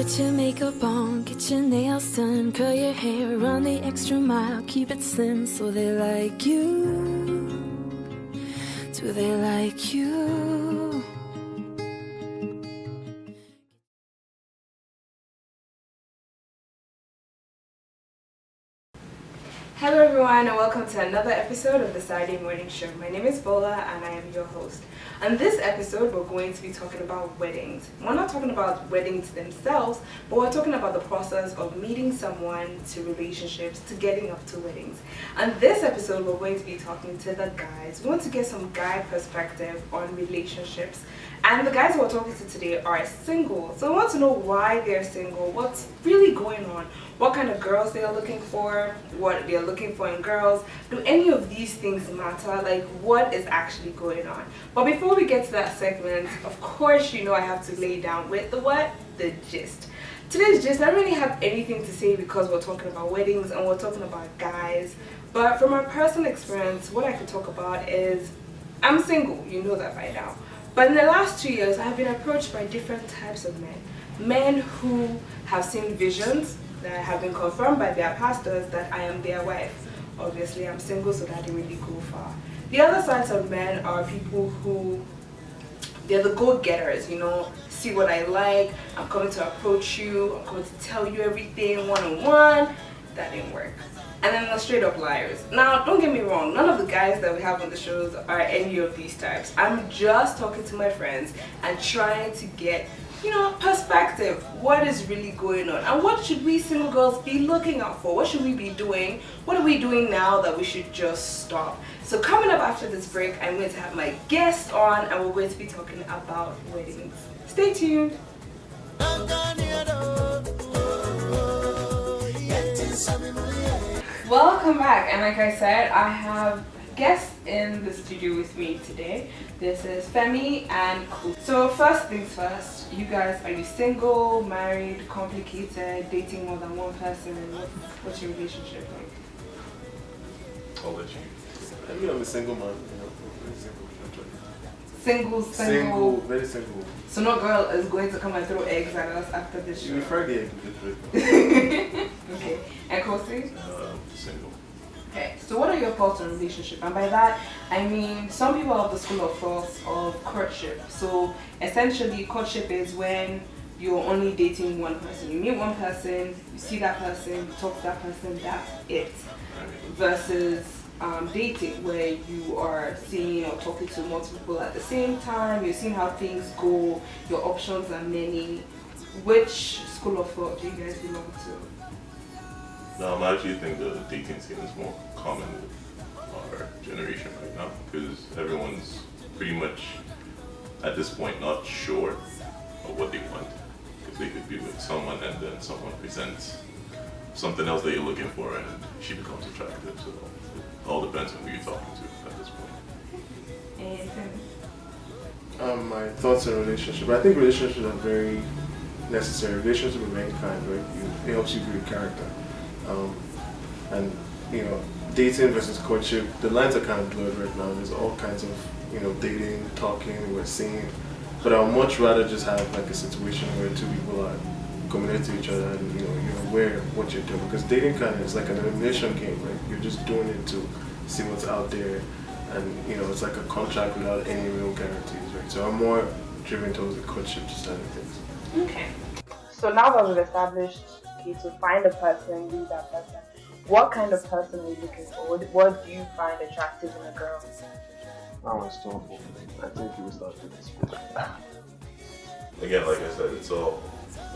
Put your makeup on, get your nails done, curl your hair, run the extra mile, keep it slim so they like you. Do they like you? Hello everyone and welcome to another episode of the Saturday Morning Show. My name is Bola and I am your host. On this episode we're going to be talking about weddings. We're not talking about weddings themselves, but we're talking about the process of meeting someone to relationships to getting up to weddings. On this episode we're going to be talking to the guys. We want to get some guy perspective on relationships. And the guys we're talking to today are single. So I want to know why they're single, what's really going on, what kind of girls they are looking for, what they're looking for in girls. Do any of these things matter? Like, what is actually going on? But before we get to that segment, of course, you know I have to lay down with the what? The gist. Today's gist, I don't really have anything to say because we're talking about weddings and we're talking about guys. But from my personal experience, what I could talk about is I'm single, you know that by now. But in the last 2 years, I have been approached by different types of men. Men who have seen visions that have been confirmed by their pastors that I am their wife. Obviously, I'm single, so that didn't really go far. The other sides of men are people who, they're the go-getters, you know, see what I like, I'm coming to approach you, I'm coming to tell you everything one-on-one. That didn't work. And then the straight up liars. Now, don't get me wrong, none of the guys that we have on the shows are any of these types. I'm just talking to my friends and trying to get, you know, perspective. What is really going on? And what should we single girls be looking out for? What should we be doing? What are we doing now that we should just stop? So coming up after this break, I'm going to have my guest on and we're going to be talking about weddings. Stay tuned. Welcome back, and like I said, I have guests in the studio with me today. This is Femi and Ku. So first things first, you guys, are you single, married, complicated, dating more than one person? What's your relationship like? I'll let you. I mean, I'm a single man, you know, very single. Single. Very single. So no girl is going to come and throw eggs at us after this show. We fry the egg literally. Okay. And Kosi? Single. Okay, so what are your thoughts on relationship? And by that, I mean, some people have the school of thought of courtship. So essentially, courtship is when you're only dating one person. You meet one person, you see that person, you talk to that person, that's it. Versus dating, where you are seeing or talking to multiple people at the same time, you're seeing how things go, your options are many. Which school of thought do you guys belong to? No, I actually think the dating scene is more common with our generation right now because everyone's pretty much at this point not sure of what they want because they could be with someone and then someone presents something else that you're looking for and she becomes attractive. So it all depends on who you're talking to at this point. And my thoughts on relationship. I think relationships are very necessary. Relationship of any kind, right? It helps you build character. And you know, dating versus courtship, the lines are kind of blurred right now. There's all kinds of, you know, dating, talking, we're seeing. But I would much rather just have like a situation where two people are committed to each other and you know, you're aware of what you're doing. Because dating kind of is like an elimination game, right? You're just doing it to see what's out there, and you know, it's like a contract without any real guarantees, right? So I'm more driven towards the courtship side of things. okay. So now that we've established, okay, to find a person, be that person, what kind of person are you looking for? What do you find attractive in a girl? That one's tough. I think you will start with this. Again, like I said, it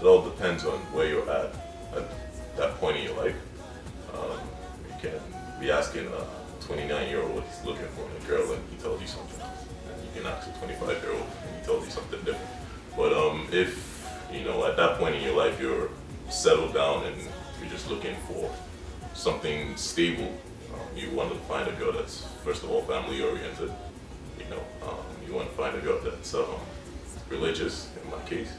all depends on where you're at that point in your life. You can be asking a 29-year-old what he's looking for in a girl and he tells you something else. And you can ask a 25-year-old and he tells you something different. But if, you know, at that point in your life you're settled down and you're just looking for something stable, you want to find a girl that's, first of all, family oriented. You know, you want to find a girl that's religious, in my case.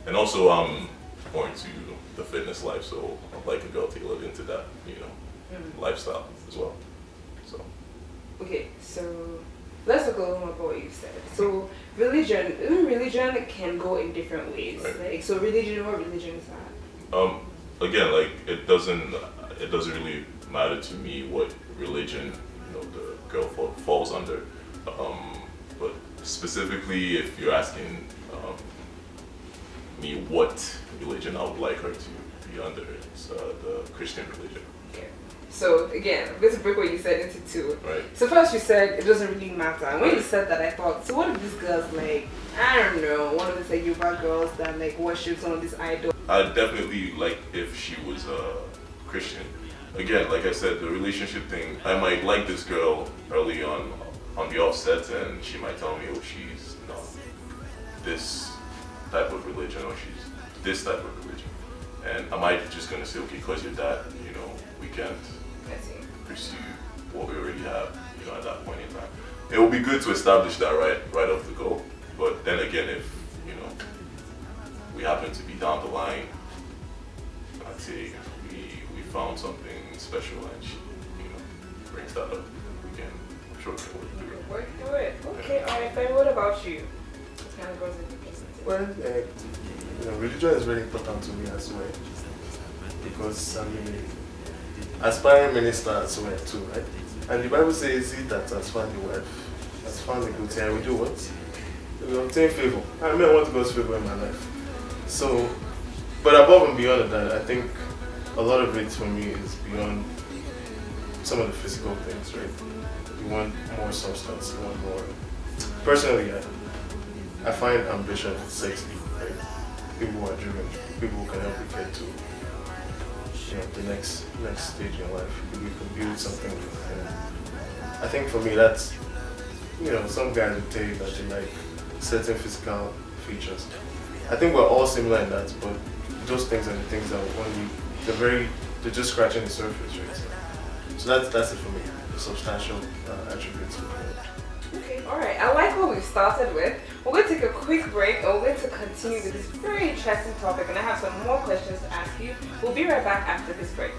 And also I'm more into the fitness life, so I'd like a girl tailored into that, you know, lifestyle as well. So. Okay, so let's look a little more about what you said. So religion can go in different ways. Right. Like, so religion, what religion is that? Again, like it doesn't really matter to me what religion the girl falls under. But specifically, if you're asking me what religion I would like her to be under, it's the Christian religion. Okay. So again, I'm going to break what you said into two. Right. So first you said it doesn't really matter. And when you said that, I thought, so what if these girls like, I don't know, one of these like Yoruba girls that like worship some of these idols? I'd definitely like if she was a Christian. Again, like I said, the relationship thing, I might like this girl early on the offset, and she might tell me, oh, she's this type of religion, or she's this type of religion. And I might just gonna say, okay, because you're that, we can't pursue what we already have, at that point in time. It would be good to establish that right off the go. But then again, if we happen to be down the line, I'd say we found something special and she, brings that up, I'm sure we can work through it. Work through it. Okay, alright, fine. What about you? What kind of girls are you interested in? Well, religion is very important to me as well. Because, aspiring minister as well too, right? And the Bible says, he that has found a wife, has found a good thing, and we do what? We obtain favor. I want God's favor in my life. So, but above and beyond that, I think a lot of it for me is beyond some of the physical things, right? You want more substance, you want more. Personally, I find ambition sexy, right? People who are driven, people who can help you get to the next stage in life. You can build something. And I think for me that's, some guys would tell you that they like certain physical features. I think we're all similar in that, but those things are the things that they're just scratching the surface, right? So that's it for me, the substantial attributes. Okay, alright. I like what we've started with. We're going to take a quick break and we're going to continue with this very interesting topic, and I have some more questions to ask you. We'll be right back after this break.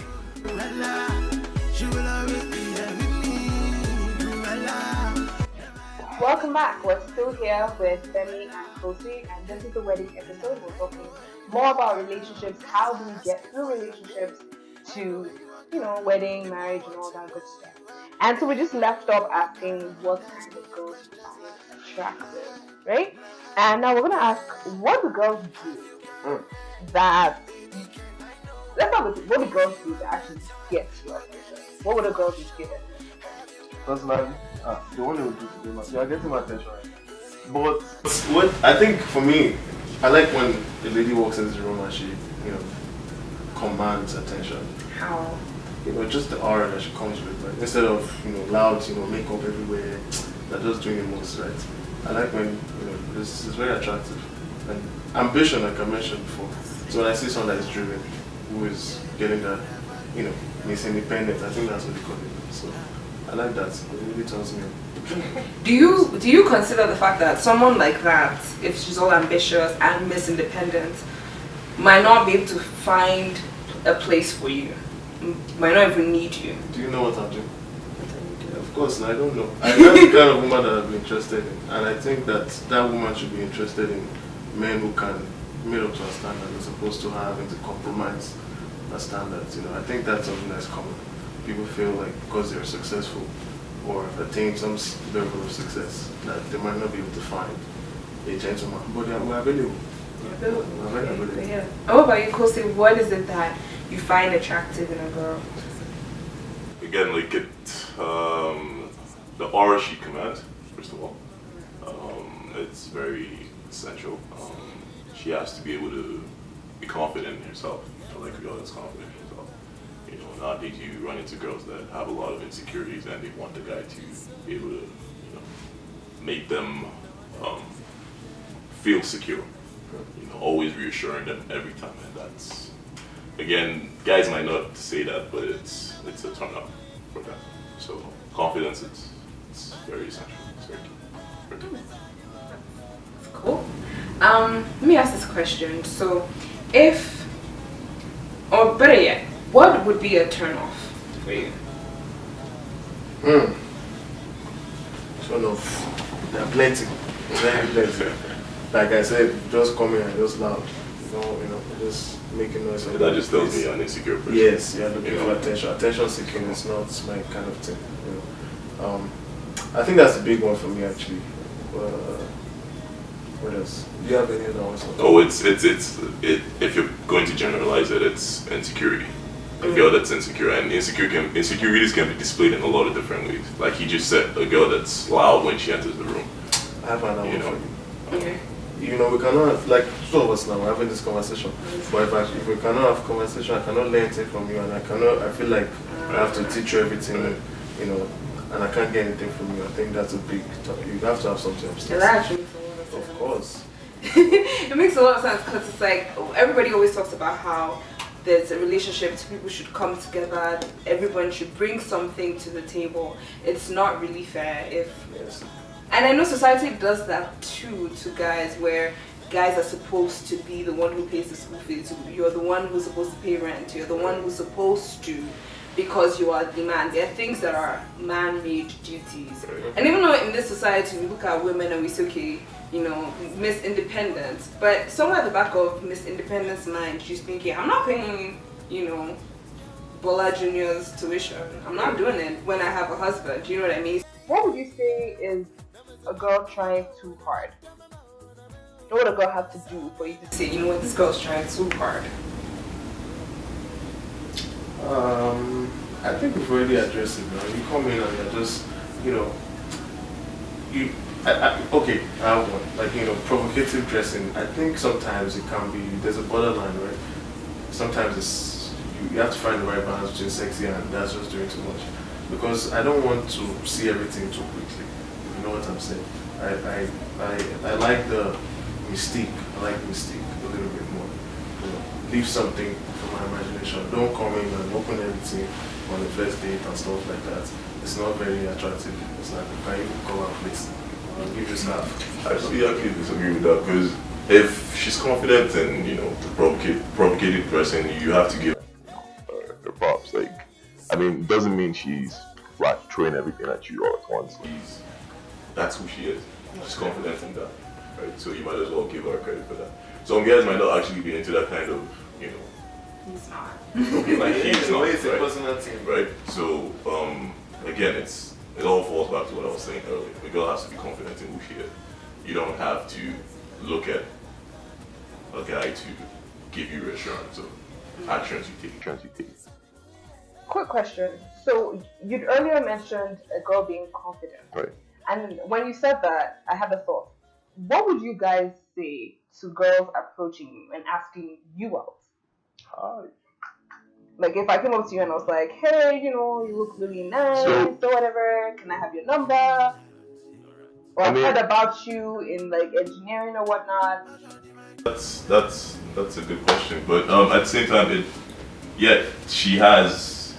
Welcome back. We're still here with Femi and Kosi, and this is the wedding episode. We're talking more about relationships, how do we get through relationships to, wedding, marriage, and all that good stuff. And so we just left off asking what kind of girls you find attractive, right? And now we're gonna ask what do girls do that. Let's start with what do girls do that actually gets your attention. What would a girl be given? Personally, the one they would do today, you are getting my attention. But what I think for me, I like when a lady walks into the room and she, commands attention. How? Just the aura that she comes with, right? Instead of, loud, makeup everywhere, they're just doing the most, right? I like when, this is very attractive. And ambition, like I mentioned before. So when I see someone that is driven, who is getting that, Miss Independent, I think that's what they call it. So I like that. It really turns me on. Do you consider the fact that someone like that, if she's all ambitious and Miss Independent, might not be able to find a place for you? Might not even need you? Do you know what I'm doing? Of course, I don't know. That's the kind of woman that I'd be interested in. And I think that woman should be interested in men who can meet up to a standard as opposed to having to compromise a standard. I think that's something that's common. People feel like because they're successful or attain some level of success that they might not be able to find a gentleman. But we're available. We're available. Yeah. And what about you, Kosi? What is it that you find attractive in a girl? Again, like the aura she commands, first of all, it's very essential. She has to be able to be confident in herself. I like a girl that's confident in herself. Nowadays you run into girls that have a lot of insecurities and they want the guy to be able to, make them feel secure. Always reassuring them every time, and that's, again, guys might not say that, but it's a turn up for them. So confidence, it's very essential. It's very key. That's cool. Let me ask this question. So, or better yet, what would be a turn off for you? So one of, there are plenty, very plenty. Like I said, just come in and just loud, just making noise. That just tells me you're an insecure person. Yes, you're looking for attention. Attention seeking is not my kind of thing. I think that's the big one for me actually. What else? Do you have any other ones? Oh, it's if you're going to generalize it, it's insecurity. A girl that's insecure, and insecurities can be displayed in a lot of different ways. Like he just said, a girl that's loud when she enters the room. I have another one for you. Okay. We cannot, like two of us now, we're having this conversation. But if we cannot have a conversation, I cannot learn anything from you, and I feel like I have to teach you everything, and I can't get anything from you. I think that's a big topic. You have to have something upstairs. That actually makes a lot of sense. Of course. It makes a lot of sense because it's like everybody always talks about how there's a relationship, two people should come together, everyone should bring something to the table. It's not really fair if... Yes. And I know society does that too to guys, where guys are supposed to be the one who pays the school fees. You're the one who's supposed to pay rent. You're the one who's supposed to, because you are the man. There are things that are man-made duties. And even though in this society we look at women and we say, okay, Miss Independence, but somewhere at the back of Miss Independence' mind, she's thinking, I'm not paying, Bola Junior's tuition. I'm not doing it when I have a husband. Do you know what I mean? What would you say is a girl trying too hard? What would a girl have to do for you to say, this girl's trying too hard? I think we've already addressed it now. You come in and you're just, okay, I have one. Like, provocative dressing. I think sometimes it can be, there's a borderline, right? Sometimes you have to find the right balance between sexy and that's just doing too much. Because I don't want to see everything too quickly. You know what I'm saying? I like the mystique. I like mystique a little bit more. Leave something for my imagination. Don't come in and open everything on the first date and stuff like that. It's not very attractive. It's like, can you come out, please? I'll give you stuff. I actually disagree with that, because if she's confident in, the provocative person, you have to give her props. Like, it doesn't mean she's throwing everything at you all at once. That's who she is. She's confident in that, right? So you might as well give her credit for that. Some guys might not actually be into that kind of, He's not. Okay, like he's not, It's a right? personal thing. Right? So, again, it all falls back to what I was saying earlier. The girl has to be confident in who she is. You don't have to look at a guy to give you reassurance of actions you take. Quick question. So you'd earlier mentioned a girl being confident. Right. And when you said that, I had a thought. What would you guys say to girls approaching you and asking you out? Hi. Like if I came up to you and I was like, hey, you look really nice, or whatever, can I have your number? Or I've heard about you in like engineering or whatnot. That's a good question. But at the same time, she has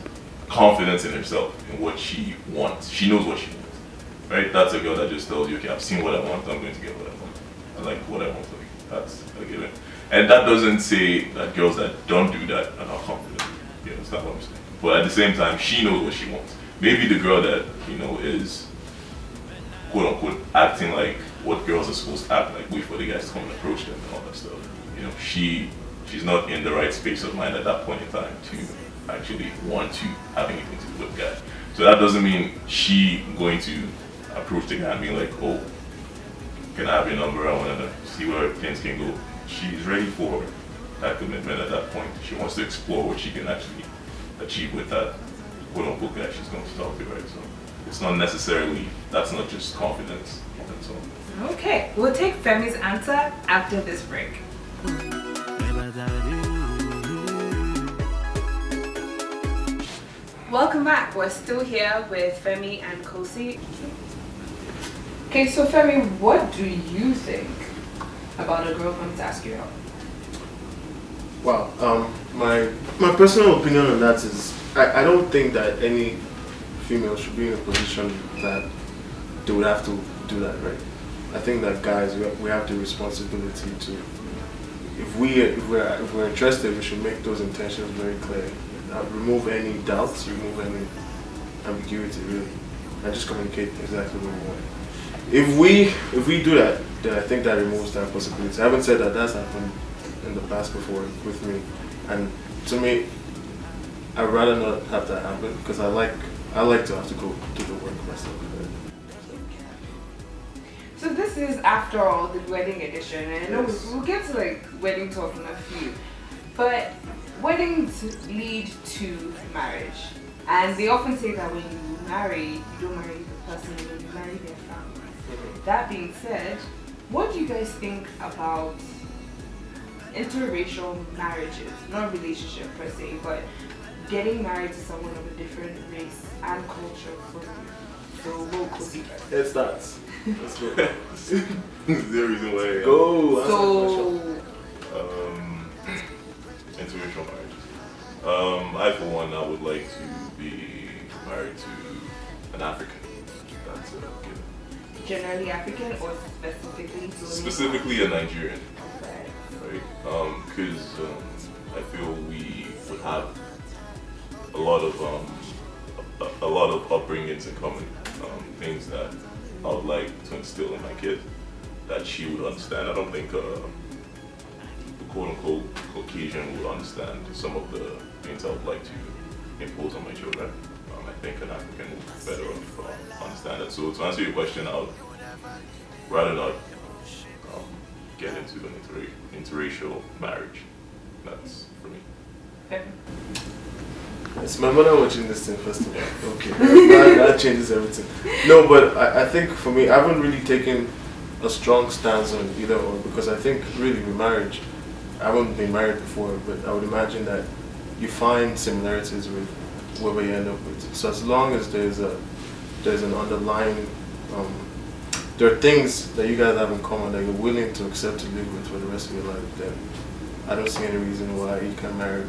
confidence in herself, in what she wants. She knows what she wants. Right? That's a girl that just tells you, okay, I've seen what I want, I'm going to get what I want. I like what I want. That's a given. And that doesn't say that girls that don't do that are not confident. That's not what I'm saying. But at the same time, she knows what she wants. Maybe the girl that, is quote unquote acting like what girls are supposed to act like, wait for the guys to come and approach them and all that stuff. She's not in the right space of mind at that point in time to actually want to have anything to do with the guy. So that doesn't mean she going to approach the guy and be like, oh, can I have your number? I want to see where things can go. She's ready for that commitment at that point. She wants to explore what she can actually achieve with that quote-unquote guy she's going to talk to, right? So it's not necessarily, that's not just confidence. That's all. Okay, we'll take Femi's answer after this break. Welcome back. We're still here with Femi and Kosi. Okay, so Femi, what do you think about a girl coming to ask you out? Wow. My personal opinion on that is I don't think that any female should be in a position that they would have to do that, right? I think that guys, we have the responsibility to, if we're interested, we should make those intentions very clear. Remove any doubts, remove any ambiguity, really, and just communicate exactly what we want. if we do that, then I think that removes that possibility. I haven't said that that's happened in the past before with me, and to me, I'd rather not have that happen because I like to have to go do the work myself. So this is, after all, the wedding edition, and I know we'll get to like wedding talk in a few, but weddings lead to marriage, and they often say that when you marry, you don't marry the person, you marry their family. That being said, what do you guys think about interracial marriages? Not relationship per se, but getting married to someone of a different race and culture from you. So we'll go see first. It starts. Let's go. Is there a reason why? Go. So Interracial marriages. I for one, I would like to be married to an African. That's a given. generally African or specifically? Specifically a Nigerian. Okay. Right? Because I feel we would have a lot of upbringings in common, things that I would like to instill in my kid that she would understand. I don't think the quote-unquote Caucasian would understand some of the things I would like to impose on my children. I think an African would better understand that. So to answer your question, I would rather not get into an interracial marriage. That's for me. Okay. It's my mother watching this thing first of all. Okay, that changes everything. No, but I think for me, I haven't really taken a strong stance on either or, because I think really with marriage, I haven't been married before, but I would imagine that you find similarities with whoever you end up with. So as long as there's an underlying, there are things that you guys have in common that you're willing to accept to live with for the rest of your life, then I don't see any reason why you can marry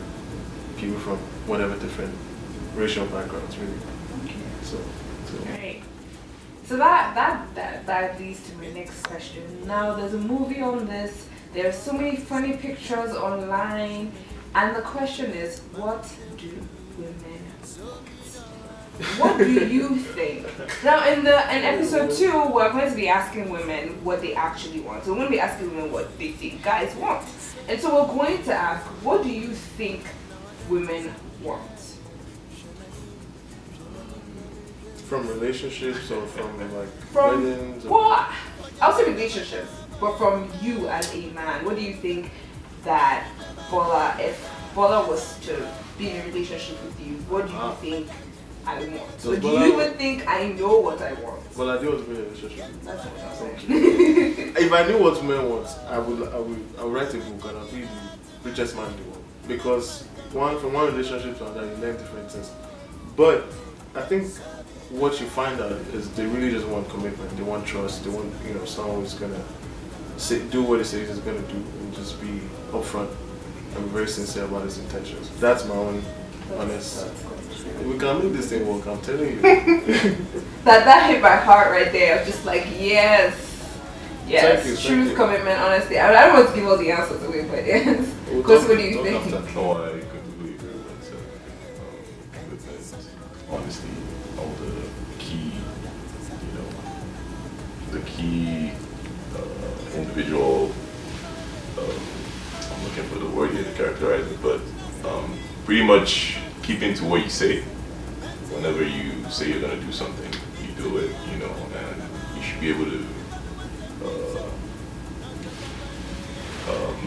people from whatever different racial backgrounds, really. Okay. So. Right. So that leads to my next question. Now, there's a movie on this. There are so many funny pictures online, and the question is, what do women want? What do you think? Now, in episode 2, we're going to be asking women what they actually want. So we're going to be asking women what they think guys want. And so we're going to ask, what do you think women want? From relationships or from From weddings? Well, I'll say relationships, but from you as a man, what do you think that if Bola was to be in a relationship with you, what do you think I want? So do you even think I know what I want? Well, I do want to be in a relationship. That's what I'm saying. If I knew what women want, I would write a book and I'll be the richest man in the world. Because from one relationship to another, you learn different things. But I think what you find out is they really just want commitment. They want trust. They want someone who's gonna do what he says he's gonna do and just be upfront and be very sincere about his intentions. That's my own honest. We can make this thing work. I'm telling you. that hit my heart right there. I was just like, yes. Thank you, Truth, commitment, honesty. I don't want to give all the answers away, but yes. Because what do you think? No, I completely agree with that. Commitment, honesty, all the key individual. I'm looking for the word here to characterize it, but pretty much keeping to what you say. Whenever you say you're gonna do something, you do it. And you should be able to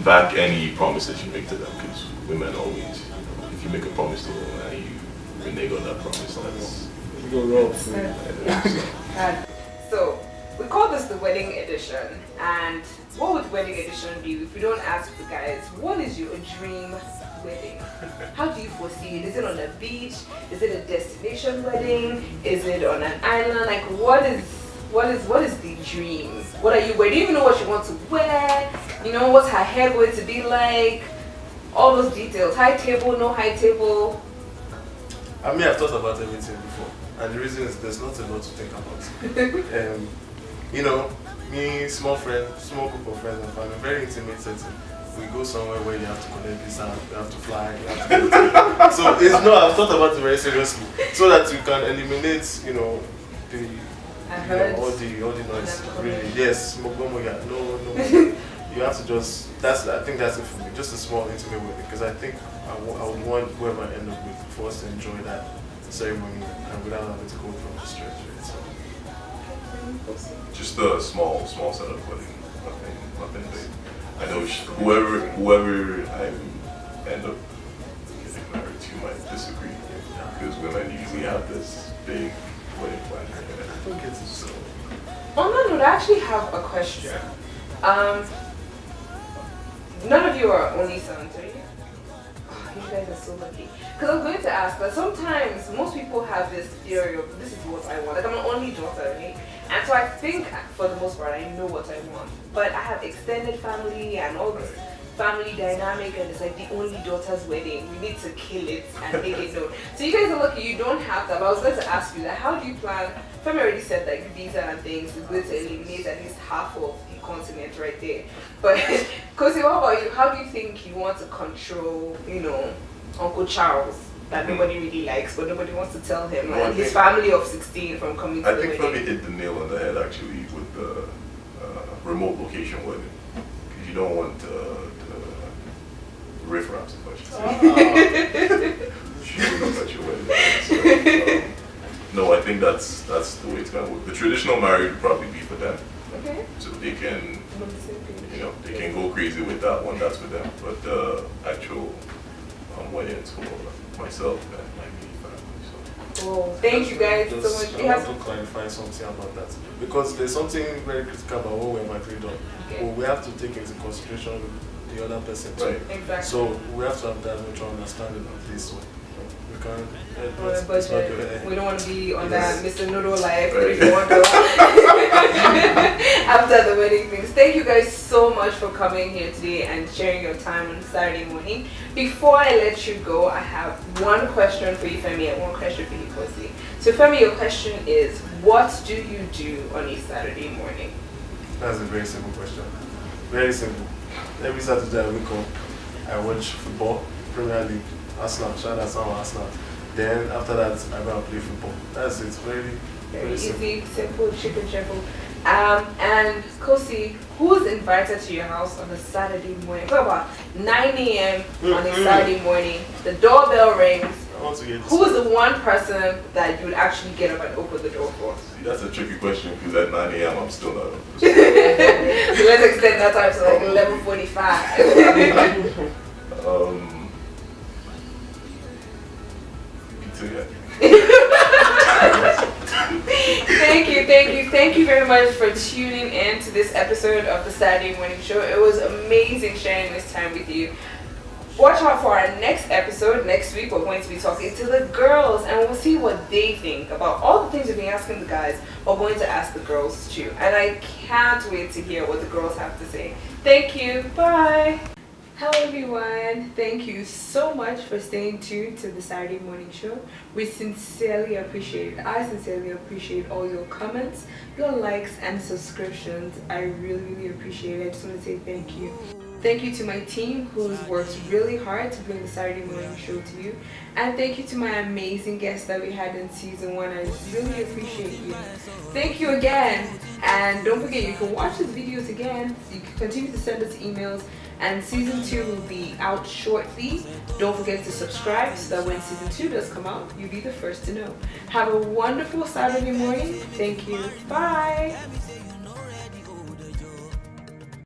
back any promises you make to them, because women always, if you make a promise to them and you renege on that promise, that's go wrong. So we call this the wedding edition, and what would wedding edition be if we don't ask the guys, what is your dream wedding? How do you foresee it? Is it on a beach? Is it a destination wedding? Is it on an island? Like, what is the dream? What are you wearing? Do you even know what you want to wear? What's her hair going to be like? All those details. High table, no high table. I've thought about everything before, and the reason is there's not a lot to think about. Me, small group of friends and family, very intimate setting. We go somewhere where you have to collect visa, you have to fly, you have to get so I've thought about it very seriously, so that you can eliminate, the heard. All the noise. Really, yes, Mogomo, yeah. No. You have to just. I think that's it for me. Just a small intimate wedding, because I think I would want whoever I end up with for us to enjoy that ceremony and without having to go through the stretch. Right? So. Just a small setup wedding. Nothing big. I know whoever I end up getting married to might disagree, because women usually have this big wedding plan. I don't get it. So. On that note, I actually have a question. None of you are only sons, are you? Oh, you guys are so lucky. Because I'm going to ask, but sometimes most people have this theory of this is what I want. Like, I'm an only daughter, right? And so I think for the most part I know what I want. But I have extended family and all this family dynamic, and it's like the only daughter's wedding. We need to kill it and make it known. So you guys are lucky you don't have that. But I was going to ask you that, how do you plan? Femi already said like visa and things is going to eliminate at least half of the continent right there. But Kosi, what about you? How do you think you want to control, Uncle Charles? That nobody really likes, but nobody wants to tell him. Like, his family of 16 from coming to the wedding. I think Femi hit the nail on the head actually with the remote location wedding. Because you don't want the riffraffs as much as shooting up at your wedding. So, no, I think that's the way it's gonna work. The traditional marriage would probably be for them. Okay. So they can, they can go crazy with that one. That's for them. But the actual weddings for myself and my immediate family. So. Oh, thank you guys so much. I want to clarify something about that, because there's something very critical about what we're agreed on. Okay. But we have to take into consideration the other person too. Right. Exactly. So we have to have that mutual understanding of this one. We can't. On a budget. We don't want to be on that Mr. Noodle life. Right. After the wedding things. Thank you guys so much for coming here today and sharing your time on Saturday morning. Before I let you go, I have one question for you, Femi, and one question for you, Kosi. So Femi, your question is, what do you do on a Saturday morning? That's a very simple question. Very simple. Every Saturday I wake up, I watch football, Premier League, Arsenal, shout out to Arsenal. Then after that, I go and play football. That's it. Very easy, simple, cheap and cheerful. And Kosi, who's invited to your house on a Saturday morning? Talk about 9 a.m. on a Saturday morning. The doorbell rings. Who's the one person that you would actually get up and open the door for? See, that's a tricky question, because at 9 a.m. I'm still not up. So let's extend that time to like 11:45. Thank you very much for tuning in to this episode of the Saturday Morning Show. It was amazing sharing this time with you. Watch out for our next episode. Next week we're going to be talking to the girls, and we'll see what they think about all the things we've been asking the guys. We're going to ask the girls too, and I can't wait to hear what the girls have to say. Thank you. Bye. Hello everyone, thank you so much for staying tuned to the Saturday Morning Show. We sincerely appreciate it. I sincerely appreciate all your comments, your likes and subscriptions. I really appreciate it. I just want to say thank you. Thank you to my team who's worked really hard to bring the Saturday Morning Show to you. And thank you to my amazing guests that we had in season 1. I really appreciate you. Thank you again. And don't forget, you can watch these videos again. You can continue to send us emails. And season 2 will be out shortly. Don't forget to subscribe so that when season 2 does come out, you'll be the first to know. Have a wonderful Saturday morning. Thank you. Bye.